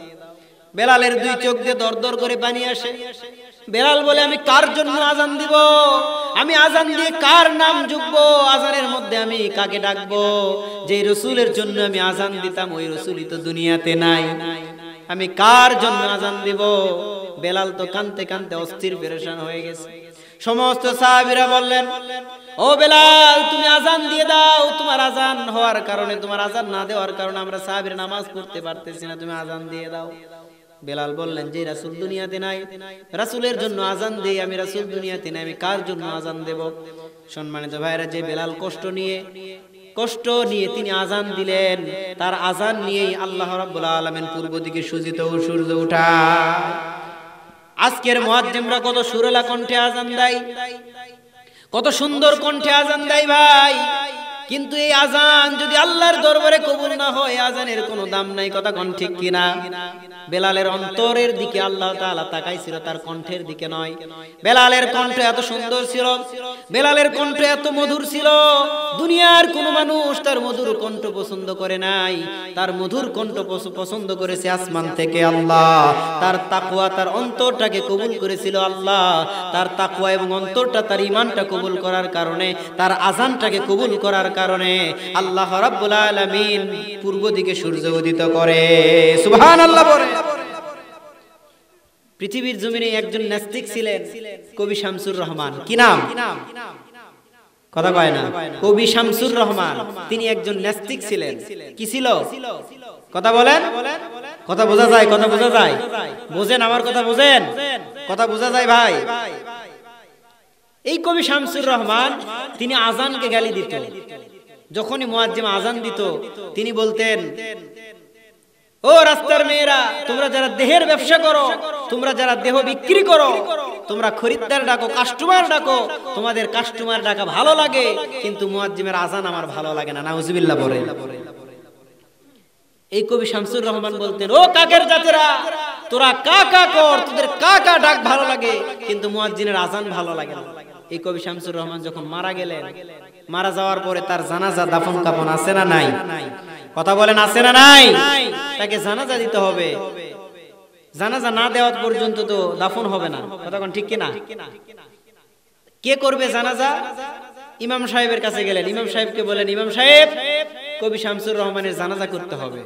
Speaker 1: বেলালের দুই চোখ দিয়ে দরদর করে পানি আসে। বেলাল বলে, আমি কার জন্য আজান দিব? আমি আজান দিয়ে কার নাম জুগবো? আজানের মধ্যে আমি কাকে ডাকবো? যে রাসূলের জন্য আমি আজান দিতাম, ওই রাসূলই তো দুনিয়াতে নাই, আমি কার জন্য আজান দিব? বেলাল তো কাঁদতে কাঁদতে অস্থির পেরেশান হয়ে গেছে। সমস্ত সাহাবীরা বললেন, ও বেলাল তুমি আজান দিয়ে দাও, তোমার আজান হওয়ার কারণে, তোমার আজান না দেওয়ার কারণে আমরা সাহাবীরা নামাজ পড়তে পারতেছি না, তুমি আজান দিয়ে দাও। বেলাল বললেন, যে রাসূল দুনিয়াতে নাই, রাসূলের জন্য আজান দেই, আমি রাসূল দুনিয়াতে নাই, আমি কার জন্য আজান দেব? সম্মানিত ভাইরা, যে বেলাল কষ্ট নিয়ে তিনি আজান দিলেন, তার আজান নিয়েই আল্লাহ রাব্বুল আলামিন পূর্ব দিকে সূর্য ওঠায়। আজকের মুয়াজ্জিমরা কত সুরেলা কণ্ঠে আজান দেয়, কত সুন্দর কণ্ঠে আজান দেয় ভাই, কিন্তু এই আজান যদি আল্লাহর দরবারে কবুল না হয়, আজানের কোনো দাম নাই, কথা কোন ঠিক কিনা? বেলালের অন্তরের দিকে আল্লাহ তাআলা তাকাইছিল, তার কণ্ঠের দিকে নয়। বেলালের কণ্ঠ এত সুন্দর ছিল, বেলালের কণ্ঠ এত মধুর ছিল, দুনিয়ার কোনো মানুষ তার মধুর কণ্ঠ পছন্দ করে নাই, তার মধুর কণ্ঠ পছন্দ করেছে আসমান থেকে আল্লাহ। তার তাকওয়া, তার অন্তরটাকে কবুল করেছিল আল্লাহ। তার তাকওয়া এবং অন্তরটা, তার ঈমানটা কবুল করার কারণে, তার আজানটাকে কবুল করার কারণে আল্লাহ রাব্বুল আলামিন পূর্ব দিকে সূর্য উদিত করে। সুবহানাল্লাহ বলে। পৃথিবীর জমিনে একজন নাস্তিক ছিলেন, কবি শামসুর রহমান। কি নাম? কথা কয় না। কবি শামসুর রহমান তিনি একজন নাস্তিক ছিলেন। কি ছিল? কথা বলেন, কথা বোঝা যায়, কথা বোঝা যায়, বোঝেন আমার কথা, বোঝেন, কথা বোঝা যায় ভাই। এই কবি শামসুর রহমান তিনি আজানকে গালি দিত। যখনই মুয়াজ্জিম আজান দিত তিনি বলতেন, ও রাস্তার মেয়েরা, তোমরা যারা দেহের ব্যবসা করো, তোমরা যারা দেহ বিক্রি করো, তোমরা খরিদ্দার ডাকো, কাস্টমার ডাকো, তোমাদের কাস্টমার ডাকা ভালো লাগে, কিন্তু মুয়াজ্জিমের আজান আমার ভালো লাগে না। নাউজুবিল্লাহ বলে। এই কবি শামসুর রহমান বলতেন, ও কাকের জাতেরা, তোরা কাকা কর, তোদের কাকা ডাক ভালো লাগে, কিন্তু মুয়াজ্জিনের আজান ভালো লাগে না। এই কবি শামসুর রহমান যখন মারা গেলেন, মারা যাওয়ার পরে তার জানাজা দাফন কাফন আছে না নাই? কথা বলেন, আছে না নাই? তাকে জানাজা দিতে হবে। জানাজা না দেওয়া পর্যন্ত তো দাফন হবে না। কথা কোন ঠিক কিনা? কে করবে জানাজা? ইমাম সাহেবের কাছে গেলেন, ইমাম সাহেবকে বলেন, ইমাম সাহেব, কবি শামসুর রহমানের জানাজা করতে হবে।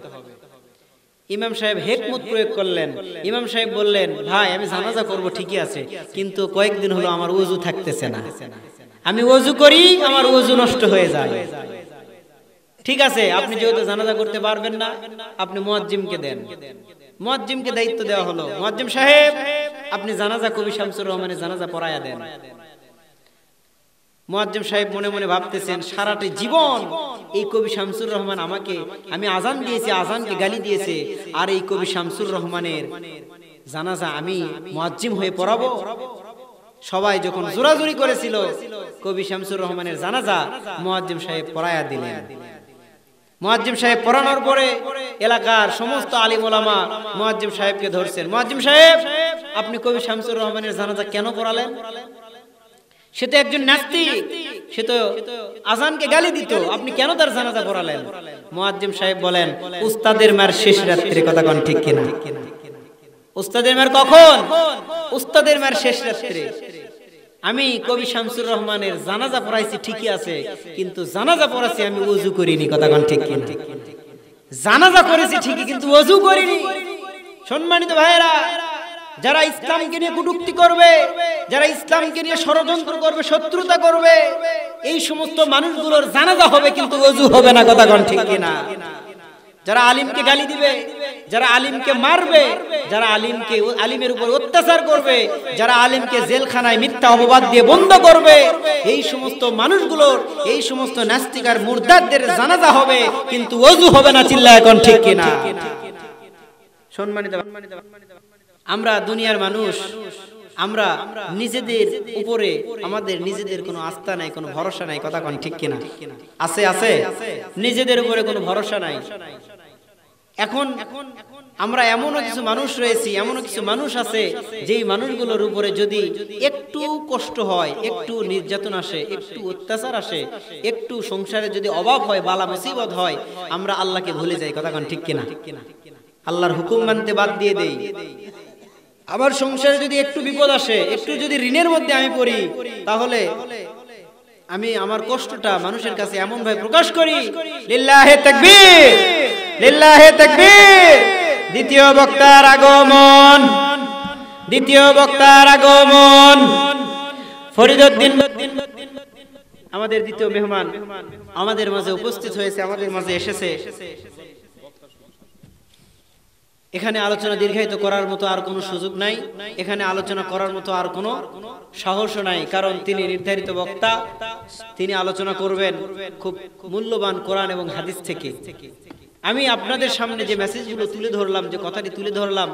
Speaker 1: ইমাম সাহেব হিকমত প্রয়োগ করলেন। ইমাম সাহেব বললেন, ভাই আমি জানাজা করব ঠিকই আছে, কিন্তু কয়েকদিন হলো আমার ওযু থাকতেছে না, আমি ওযু করি আমার ওযু নষ্ট হয়ে যায়। ঠিক আছে, আপনি যেহেতু জানাজা করতে পারবেন না, আপনি মুয়াজ্জিমকে দেন। মুয়াজ্জিমকে দায়িত্ব দেওয়া হলো, মুয়াজ্জিম সাহেব আপনি জানাজা কবি শামসুর রহমানের জানাজা পড়ায়া দেন। মুয়াজ্জিম সাহেব মনে মনে ভাবতেছেন, সারাটি জীবন এই কবি শামসুর রহমান আমাকে, আমি আজান দিয়েছি, আজানকে গালি দিয়েছে, আর এই কবি শামসুর রহমানের জানাজা আমি মুয়াজ্জিম হয়ে পড়াবো? সবাই যখন জোরাজুরি করেছিল, কবি শামসুর রহমানের জানাজা মুয়াজ্জিম সাহেব পড়ায়া দিলেন। মুয়াজ্জিম সাহেব পড়ানোর পরে এলাকার সমস্ত আলিম ওলামা মুয়াজ্জিম সাহেবকে ধরছেন, মুয়াজ্জিম সাহেব আপনি কবি শামসুর রহমানের জানাজা কেন পড়ালেন? সে তো একজন নাস্তিক, সে তো আজানকে গালি দিত, আপনি কেন তার জানাজা পড়ালেন? মুয়াজ্জিম সাহেব বলেন, উস্তাদের মার শেষ রাত্রে। কথা কোন ঠিক কিনা? উস্তাদের মার কখন? উস্তাদের মার শেষ রাত্রে। আমি কবি শামসুর রহমানের জানাজা পড়াইছি ঠিকই আছে, কিন্তু জানাজা পড়াইছি আমি ওযু করিনি। কথা কোন ঠিক কিনা? জানাজা করেছি ঠিকই, কিন্তু ওযু করিনি। সম্মানিত ভাইয়েরা, যারা ইসলামকে নিয়ে কটূক্তি করবে, যারা ইসলামকে নিয়ে ষড়যন্ত্র করবে, শত্রুতা করবে, এই সমস্ত মানুষগুলোর জানাজা হবে, কিন্তু ওযু হবে না। কথা কোন ঠিক কিনা? যারা আলিমকে গালি দিবে, যারা আলিমকে মারবে, যারা আলিমের উপর অত্যাচার করবে, যারা আলিমকে জেলখানায় মিথ্যা অপবাদ দিয়ে বন্ধ করবে, এই সমস্ত মানুষগুলোর, এই সমস্ত নাস্তিক আর মুরতাদদের জানাজা হবে, কিন্তু ওযু হবে না। চিল্লায় এখন ঠিক কিনা? সম্মানিত, আমরা দুনিয়ার মানুষ, আমরা নিজেদের উপরে আমাদের নিজেদের কোনো আস্থা নাই, কোনো ভরসা নাই। কথা কোন ঠিক কিনা? আছে, আছে, নিজেদের উপরে কোনো ভরসা নাই। এখন আমরা এমনও কিছু মানুষ রয়েছি, এমনও কিছু মানুষ আছে, যেই মানুষগুলোর উপরে যদি একটু কষ্ট হয়, একটু নির্যাতন আসে, একটু অত্যাচার আসে, একটু সংসারে যদি অভাব হয়, বালা মুসিবত হয়, আমরা আল্লাহকে ভুলে যাই। কথা কোন ঠিক কিনা? আল্লাহর হুকুম মানতে বাদ দিয়ে দেই। আমার সংসারে যদি একটু বিপদ আসে, একটু যদি ঋণের মধ্যে আমি পড়ি, তাহলে আমি আমার কষ্টটা মানুষের কাছে এমন ভাবে প্রকাশ করি, লিল্লাহে তাকবীর, লিল্লাহে তাকবীর। দ্বিতীয় বক্তার আগমন, দ্বিতীয় বক্তার আগমন। ফরিদউদ্দিন আমাদের দ্বিতীয় মেহমান আমাদের মাঝে উপস্থিত হয়েছে, আমাদের মাঝে এসেছে। এখানে আলোচনা দীর্ঘায়িত করার মতো আর কোনো সুযোগ নাই, এখানে আলোচনা করার মতো আর কোনো সাহস নাই, কারণ তিনি নির্ধারিত বক্তা, তিনি আলোচনা করবেন খুব মূল্যবান কোরআন এবং হাদিস থেকে। আমি আপনাদের সামনে যে মেসেজগুলো তুলে ধরলাম, যে কথাটি তুলে ধরলাম,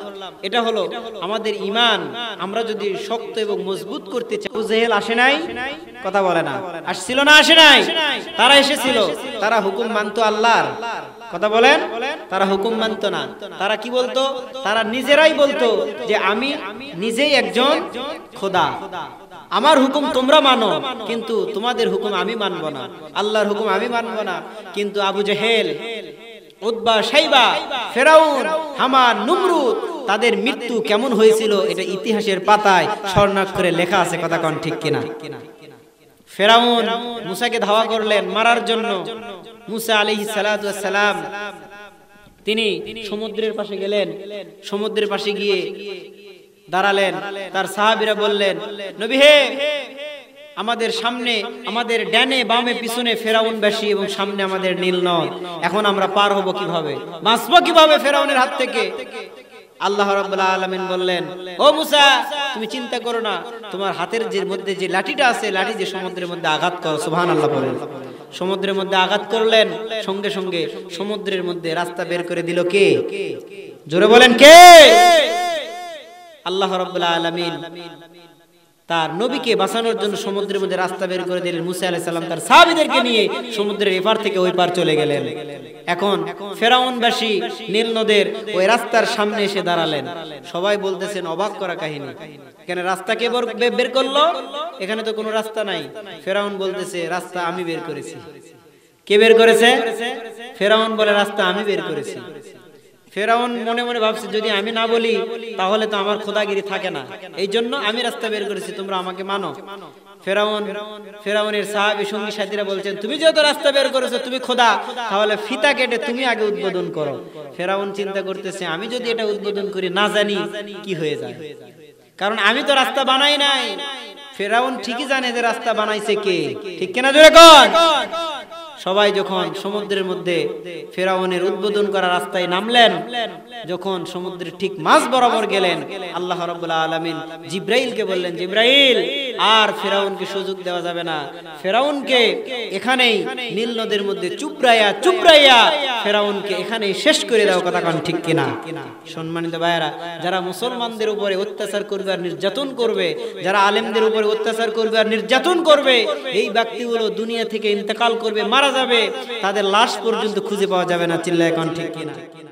Speaker 1: এটা হলো আমাদের ঈমান আমরা যদি শক্ত এবং মজবুত করতে চাই। আবু জেহেল আসে নাই? কথা বলে না। আসছিল না? আসে নাই? তারা এসেছিল, তারা হুকুম মানতো আল্লাহর। কথা বলেন, তারা হুকুম মানতো না। তারা কি বলতো? তারা নিজেরাই বলতো যে আমি নিজেই একজন খোদা, আমার হুকুম তোমরা মানো, কিন্তু তোমাদের হুকুম আমি মানব না, আল্লাহর হুকুম আমি মানব না। কিন্তু আবু জেহেল, উতবা, শাইবা, ফেরাউন, হামান, নমরুদ, তাদের মৃত্যু কেমন হয়েছিল এটা ইতিহাসের পাতায় স্বর্ণাক্ষরে লেখা আছে। কথা কোন ঠিক কিনা? ফেরাউন মুসাকে ধাওয়া করলেন মারার জন্য। মুসা আলাইহিস সালাতু ওয়াস সালাম তিনি সমুদ্রের পাশে গেলেন, সমুদ্রের পাশে গিয়ে দাঁড়ালেন। তার সাহাবীরা বললেন, নবী হে, আমাদের সামনে, আমাদের ডানে বামে পিছনে ফেরাউনবাসী এবং সামনে আমাদের নীল নদ। এখন আমরা পার হব কিভাবে, বাঁচবো কিভাবে ফেরাউনের হাত থেকে? আল্লাহ রাব্বুল আলামিন বললেন, ও মুসা, তুমি চিন্তা করো না, তোমার হাতের যে মধ্যে যে লাঠিটা আছে, লাঠি যে সমুদ্রের মধ্যে আঘাত করো। সুবহানাল্লাহ বলেন। সমুদ্রের মধ্যে আঘাত করলেন, সঙ্গে সঙ্গে সমুদ্রের মধ্যে রাস্তা বের করে দিল কে? জোরে বলেন কে? আল্লাহ রাব্বুল আলামিন তার নবীকে বাঁচানোর জন্য সমুদ্রের মধ্যে রাস্তা বের করে দিলেন। মুসা আলাইহিস সালাম তার সাহাবীদেরকে নিয়ে সমুদ্রের এপার থেকে ওই পার চলে গেলেন। এখন ফেরাউনবাসী নীল নদের ওই রাস্তার সামনে এসে দাঁড়ালেন। সবাই বলতেছেন অবাক করা কাহিনী, এখানে রাস্তা কে বের করলো? এখানে তো কোনো রাস্তা নাই। ফেরাউন বলতেছে রাস্তা আমি বের করেছি। কে বের করেছে? ফেরাউন বলে রাস্তা আমি বের করেছি। ফেরাউন মনে মনে ভাবছে যদি আমি না বলি তাহলে তো আমার খোদাগিরি থাকে না, এই জন্য আমি রাস্তা বের করেছি, তোমরা আমাকে মানো। ফেরাউনের সাহাবী সঙ্গী সাথীরা বলছেন তুমি যেহেতু রাস্তা বের করেছো, তুমি খোদা, তাহলে ফিতা কেটে তুমি আগে উদ্বোধন করো। ফেরাউন চিন্তা করতেছে আমি যদি এটা উদ্বোধন করি না জানি কি হয়ে যায়, কারণ আমি তো রাস্তা বানাই নাই। ফেরাউন ঠিকই জানে যে রাস্তা বানাইছে কে, ঠিক কিনা জোরে কোন? সবাই যখন সমুদ্রের মধ্যে ফেরাউনের উদ্বোধন করা রাস্তায় নামলেন, যখন সমুদ্রের ঠিক মাঝ বরাবর গেলেন, আল্লাহ রাব্বুল আলামিন জিব্রাইলকে বললেন, জিব্রাইল, আর ফেরাউনকে সুযোগ দেওয়া যাবে না, ফেরাউনকে এখানেই নীল নদের মধ্যে চুপড়াইয়া ফেরাউনকে এখানেই শেষ করে দাও। কথা কোন ঠিক কিনা? সম্মানিত ভাইয়েরা, যারা মুসলমানদের উপরে অত্যাচার করবে আর নির্যাতন করবে, যারা আলেমদের উপরে অত্যাচার করবে আর নির্যাতন করবে, এই ব্যক্তিগুলো দুনিয়া থেকে ইন্তেকাল করবে, মারা যাবে, তাদের লাশ পর্যন্ত খুঁজে পাওয়া যাবে না। চিল্লায় কোন ঠিক কিনা?